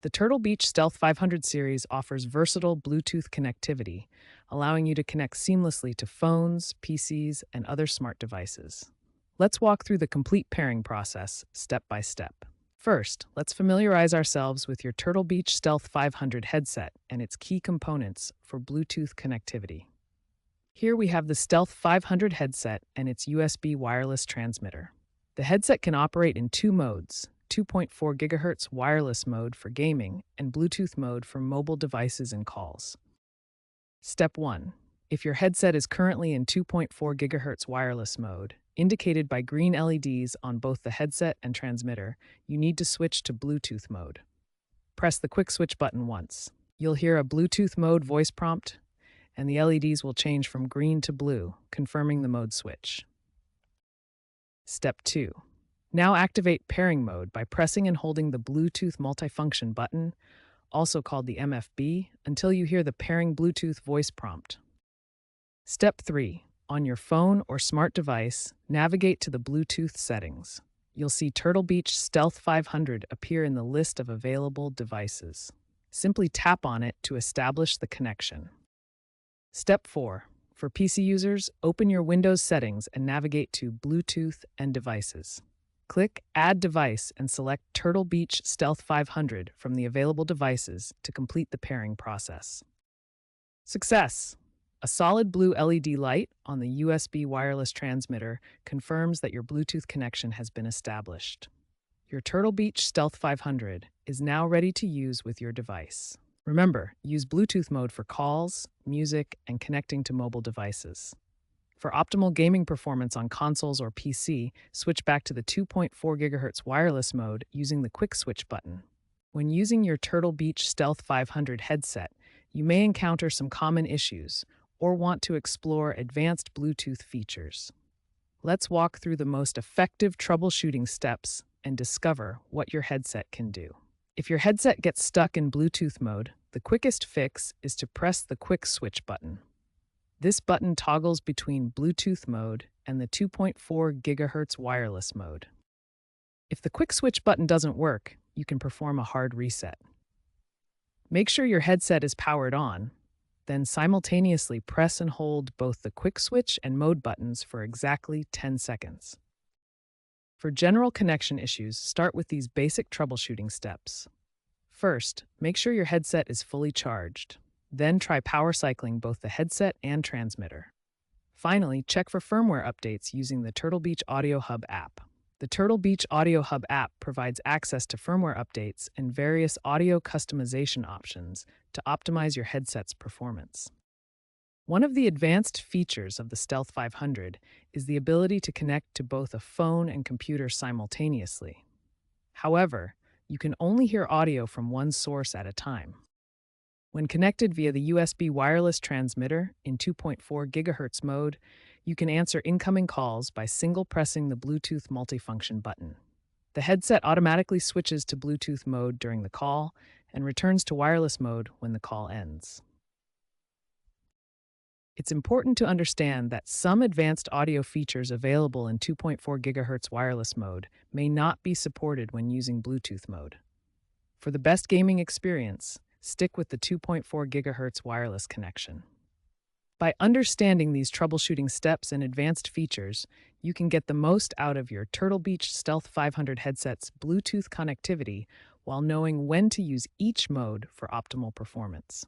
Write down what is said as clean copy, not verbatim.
The Turtle Beach Stealth 500 series offers versatile Bluetooth connectivity, allowing you to connect seamlessly to phones, PCs, and other smart devices. Let's walk through the complete pairing process step by step. First, let's familiarize ourselves with your Turtle Beach Stealth 500 headset and its key components for Bluetooth connectivity. Here we have the Stealth 500 headset and its USB wireless transmitter. The headset can operate in two modes: 2.4 GHz wireless mode for gaming and Bluetooth mode for mobile devices and calls. Step 1. If your headset is currently in 2.4 GHz wireless mode, indicated by green LEDs on both the headset and transmitter, you need to switch to Bluetooth mode. Press the quick switch button once. You'll hear a Bluetooth mode voice prompt, and the LEDs will change from green to blue, confirming the mode switch. Step 2. Now activate pairing mode by pressing and holding the Bluetooth multifunction button, also called the MFB, until you hear the pairing Bluetooth voice prompt. Step 3. On your phone or smart device, navigate to the Bluetooth settings. You'll see Turtle Beach Stealth 500 appear in the list of available devices. Simply tap on it to establish the connection. Step 4. For PC users, open your Windows settings and navigate to Bluetooth and Devices. Click Add Device and select Turtle Beach Stealth 500 from the available devices to complete the pairing process. Success! A solid blue LED light on the USB wireless transmitter confirms that your Bluetooth connection has been established. Your Turtle Beach Stealth 500 is now ready to use with your device. Remember, use Bluetooth mode for calls, music, and connecting to mobile devices. For optimal gaming performance on consoles or PC, switch back to the 2.4 GHz wireless mode using the quick switch button. When using your Turtle Beach Stealth 500 headset, you may encounter some common issues or want to explore advanced Bluetooth features. Let's walk through the most effective troubleshooting steps and discover what your headset can do. If your headset gets stuck in Bluetooth mode, the quickest fix is to press the quick switch button. This button toggles between Bluetooth mode and the 2.4 GHz wireless mode. If the quick switch button doesn't work, you can perform a hard reset. Make sure your headset is powered on, then simultaneously press and hold both the quick switch and mode buttons for exactly 10 seconds. For general connection issues, start with these basic troubleshooting steps. First, make sure your headset is fully charged. Then try power cycling both the headset and transmitter. Finally, check for firmware updates using the Turtle Beach Audio Hub app. The Turtle Beach Audio Hub app provides access to firmware updates and various audio customization options to optimize your headset's performance. One of the advanced features of the Stealth 500 is the ability to connect to both a phone and computer simultaneously. However, you can only hear audio from one source at a time. When connected via the USB wireless transmitter in 2.4 GHz mode, you can answer incoming calls by single pressing the Bluetooth multifunction button. The headset automatically switches to Bluetooth mode during the call and returns to wireless mode when the call ends. It's important to understand that some advanced audio features available in 2.4 GHz wireless mode may not be supported when using Bluetooth mode. For the best gaming experience, stick with the 2.4 GHz wireless connection. By understanding these troubleshooting steps and advanced features, you can get the most out of your Turtle Beach Stealth 500 headset's Bluetooth connectivity while knowing when to use each mode for optimal performance.